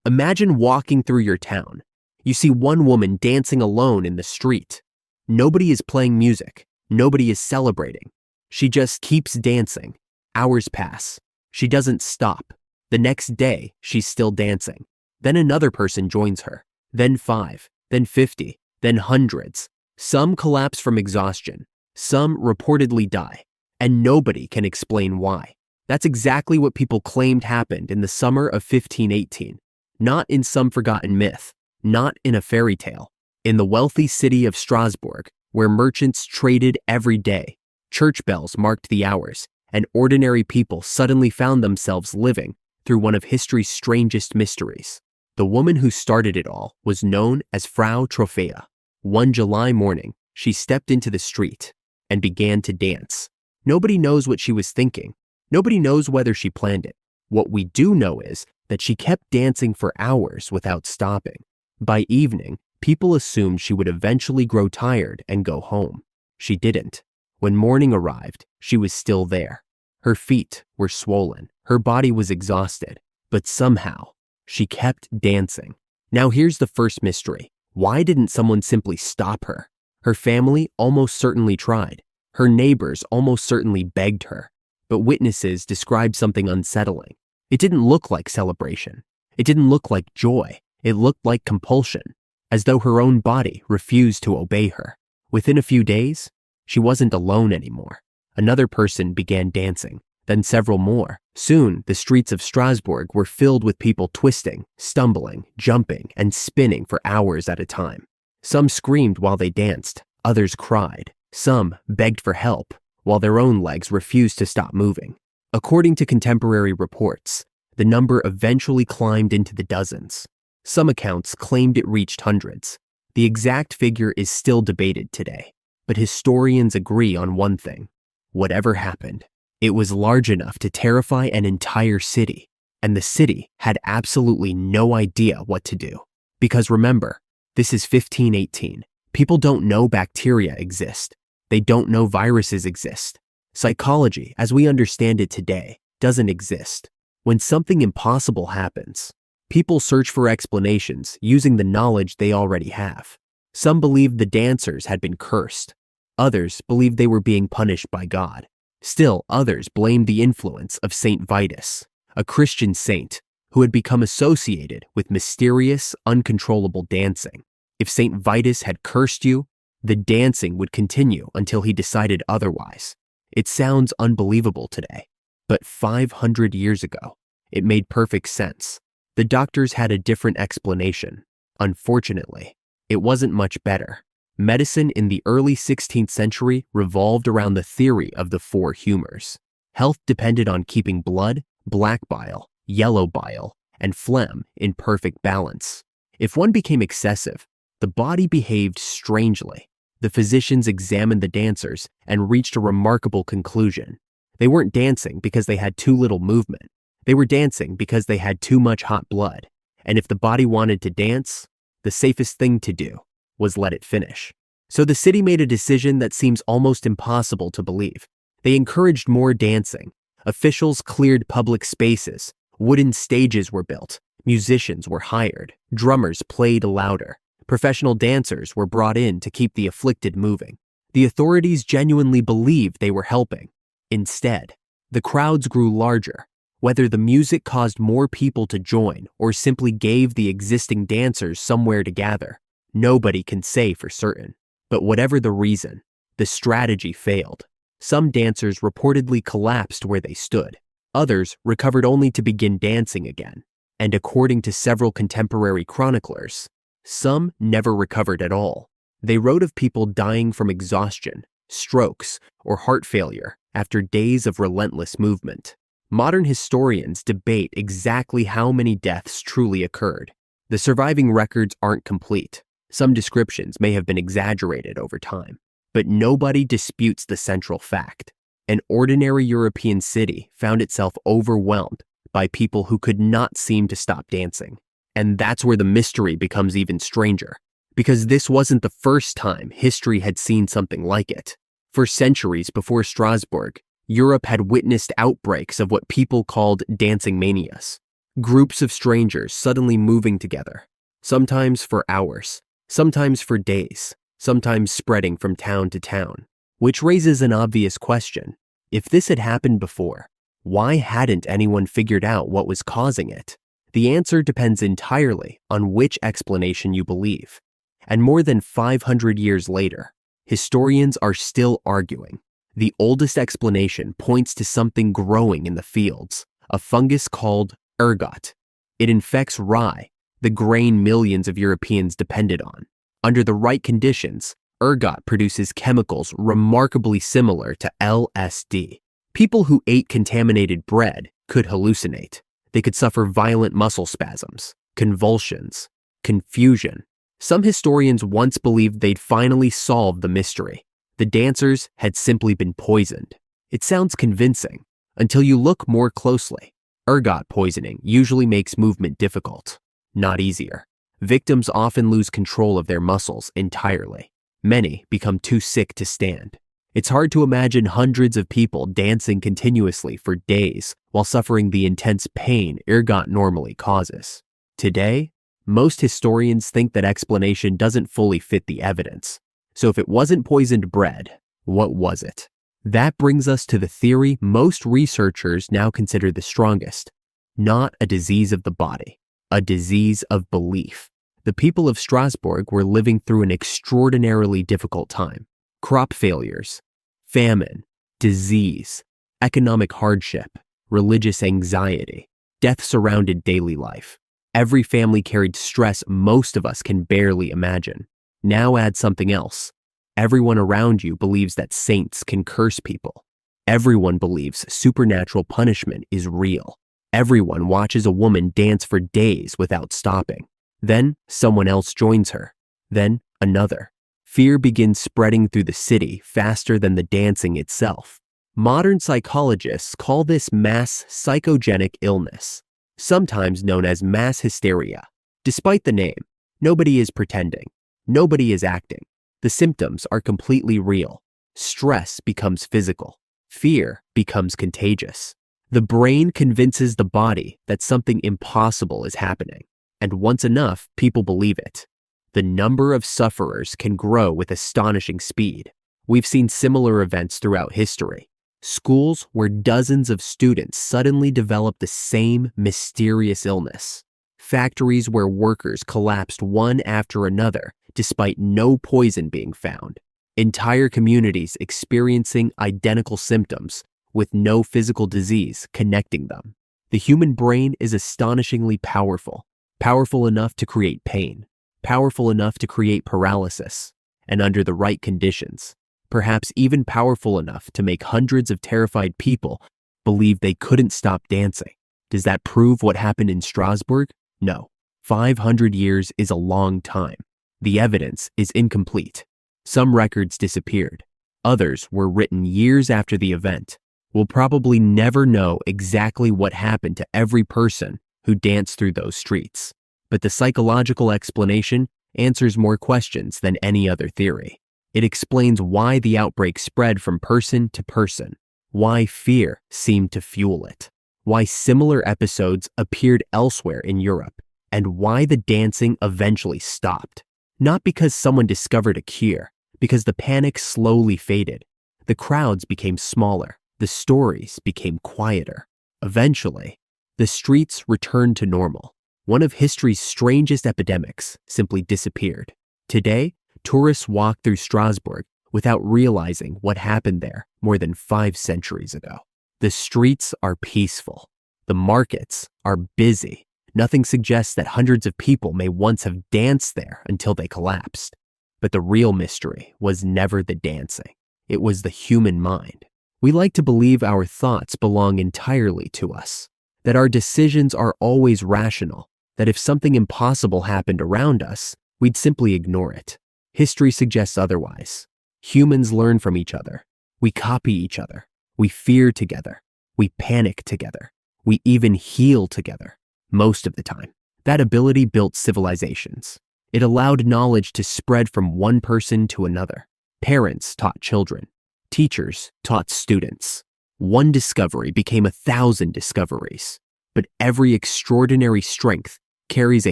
Imagine walking through your town. You see one woman dancing alone in the street. Nobody is playing music. Nobody is celebrating. She just keeps dancing. Hours pass. She doesn't stop. The next day, she's still dancing. Then another person joins her. Then 5, then 50, then hundreds. Some collapse from exhaustion. Some reportedly die. And nobody can explain why. That's exactly what people claimed happened in the summer of 1518. Not in some forgotten myth. Not in a fairy tale. In the wealthy city of Strasbourg, where merchants traded every day, church bells marked the hours, and ordinary people suddenly found themselves living through one of history's strangest mysteries. The woman who started it all was known as Frau Trophäa. One July morning, she stepped into the street and began to dance. Nobody knows what she was thinking. Nobody knows whether she planned it. What we do know is that she kept dancing for hours without stopping. By evening, people assumed she would eventually grow tired and go home. She didn't. When morning arrived, she was still there. Her feet were swollen. Her body was exhausted. But somehow, she kept dancing. Now here's the first mystery. Why didn't someone simply stop her? Her family almost certainly tried. Her neighbors almost certainly begged her. But witnesses described something unsettling. It didn't look like celebration. It didn't look like joy. It looked like compulsion, as though her own body refused to obey her. Within a few days, she wasn't alone anymore. Another person began dancing, then several more. Soon, the streets of Strasbourg were filled with people twisting, stumbling, jumping, and spinning for hours at a time. Some screamed while they danced, others cried. Some begged for help, while their own legs refused to stop moving. According to contemporary reports, the number eventually climbed into the dozens. Some accounts claimed it reached hundreds. The exact figure is still debated today, but historians agree on one thing. Whatever happened, it was large enough to terrify an entire city, and the city had absolutely no idea what to do. Because remember, this is 1518. People don't know bacteria exist. They don't know viruses exist. Psychology, as we understand it today, doesn't exist. When something impossible happens, people search for explanations using the knowledge they already have. Some believed the dancers had been cursed. Others believed they were being punished by God. Still others blamed the influence of Saint Vitus, a Christian saint who had become associated with mysterious, uncontrollable dancing. If Saint Vitus had cursed you, the dancing would continue until he decided otherwise. It sounds unbelievable today, but 500 years ago, it made perfect sense. The doctors had a different explanation. Unfortunately, it wasn't much better. Medicine in the early 16th century revolved around the theory of the four humors. Health depended on keeping blood, black bile, yellow bile, and phlegm in perfect balance. If one became excessive, the body behaved strangely. The physicians examined the dancers and reached a remarkable conclusion. They weren't dancing because they had too little movement. They were dancing because they had too much hot blood. And if the body wanted to dance, the safest thing to do was let it finish. So the city made a decision that seems almost impossible to believe. They encouraged more dancing. Officials cleared public spaces. Wooden stages were built. Musicians were hired. Drummers played louder. Professional dancers were brought in to keep the afflicted moving. The authorities genuinely believed they were helping. Instead, the crowds grew larger. Whether the music caused more people to join or simply gave the existing dancers somewhere to gather, nobody can say for certain. But whatever the reason, the strategy failed. Some dancers reportedly collapsed where they stood. Others recovered only to begin dancing again. And according to several contemporary chroniclers, some never recovered at all. They wrote of people dying from exhaustion, strokes, or heart failure after days of relentless movement. Modern historians debate exactly how many deaths truly occurred. The surviving records aren't complete. Some descriptions may have been exaggerated over time. But nobody disputes the central fact. An ordinary European city found itself overwhelmed by people who could not seem to stop dancing. And that's where the mystery becomes even stranger, because this wasn't the first time history had seen something like it. For centuries before Strasbourg, Europe had witnessed outbreaks of what people called dancing manias. Groups of strangers suddenly moving together, sometimes for hours, sometimes for days, sometimes spreading from town to town, which raises an obvious question. If this had happened before, why hadn't anyone figured out what was causing it? The answer depends entirely on which explanation you believe. And more than 500 years later, historians are still arguing. The oldest explanation points to something growing in the fields, a fungus called ergot. It infects rye, the grain millions of Europeans depended on. Under the right conditions, ergot produces chemicals remarkably similar to LSD. People who ate contaminated bread could hallucinate. They could suffer violent muscle spasms, convulsions, confusion. Some historians once believed they'd finally solved the mystery. The dancers had simply been poisoned. It sounds convincing until you look more closely. Ergot poisoning usually makes movement difficult, not easier. Victims often lose control of their muscles entirely. Many become too sick to stand. It's hard to imagine hundreds of people dancing continuously for days while suffering the intense pain ergot normally causes. Today, most historians think that explanation doesn't fully fit the evidence. So if it wasn't poisoned bread, what was it? That brings us to the theory most researchers now consider the strongest. Not a disease of the body, a disease of belief. The people of Strasbourg were living through an extraordinarily difficult time. Crop failures, famine, disease, economic hardship, religious anxiety, death surrounded daily life. Every family carried stress most of us can barely imagine. Now add something else. Everyone around you believes that saints can curse people. Everyone believes supernatural punishment is real. Everyone watches a woman dance for days without stopping. Then someone else joins her. Then another. Fear begins spreading through the city faster than the dancing itself. Modern psychologists call this mass psychogenic illness, sometimes known as mass hysteria. Despite the name, nobody is pretending. Nobody is acting. The symptoms are completely real. Stress becomes physical. Fear becomes contagious. The brain convinces the body that something impossible is happening. And once enough, people believe it. The number of sufferers can grow with astonishing speed. We've seen similar events throughout history. Schools where dozens of students suddenly develop the same mysterious illness. Factories where workers collapsed one after another despite no poison being found. Entire communities experiencing identical symptoms with no physical disease connecting them. The human brain is astonishingly powerful, powerful enough to create pain, powerful enough to create paralysis, and under the right conditions, perhaps even powerful enough to make hundreds of terrified people believe they couldn't stop dancing. Does that prove what happened in Strasbourg? No. 500 years is a long time. The evidence is incomplete. Some records disappeared. Others were written years after the event. We'll probably never know exactly what happened to every person who danced through those streets. But the psychological explanation answers more questions than any other theory. It explains why the outbreak spread from person to person, why fear seemed to fuel it, why similar episodes appeared elsewhere in Europe, and why the dancing eventually stopped. Not because someone discovered a cure, because the panic slowly faded. The crowds became smaller. The stories became quieter. Eventually, the streets returned to normal. One of history's strangest epidemics simply disappeared. Today, tourists walk through Strasbourg without realizing what happened there more than 5 centuries ago. The streets are peaceful. The markets are busy. Nothing suggests that hundreds of people may once have danced there until they collapsed. But the real mystery was never the dancing. It was the human mind. We like to believe our thoughts belong entirely to us, that our decisions are always rational, that if something impossible happened around us, we'd simply ignore it. History suggests otherwise. Humans learn from each other. We copy each other. We fear together. We panic together. We even heal together. Most of the time, that ability built civilizations. It allowed knowledge to spread from one person to another. Parents taught children. Teachers taught students. One discovery became 1,000 discoveries. But every extraordinary strength carries a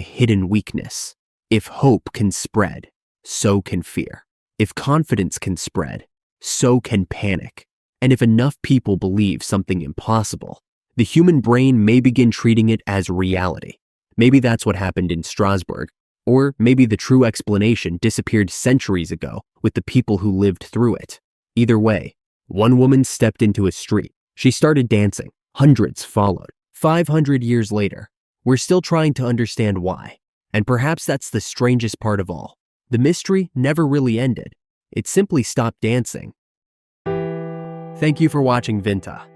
hidden weakness. If hope can spread, so can fear. If confidence can spread, so can panic. And if enough people believe something impossible, the human brain may begin treating it as reality. Maybe that's what happened in Strasbourg, or maybe the true explanation disappeared centuries ago with the people who lived through it. Either way, one woman stepped into a street. She started dancing. Hundreds followed. 500 years later, we're still trying to understand why. And perhaps that's the strangest part of all. The mystery never really ended. It simply stopped dancing. Thank you for watching Vinta.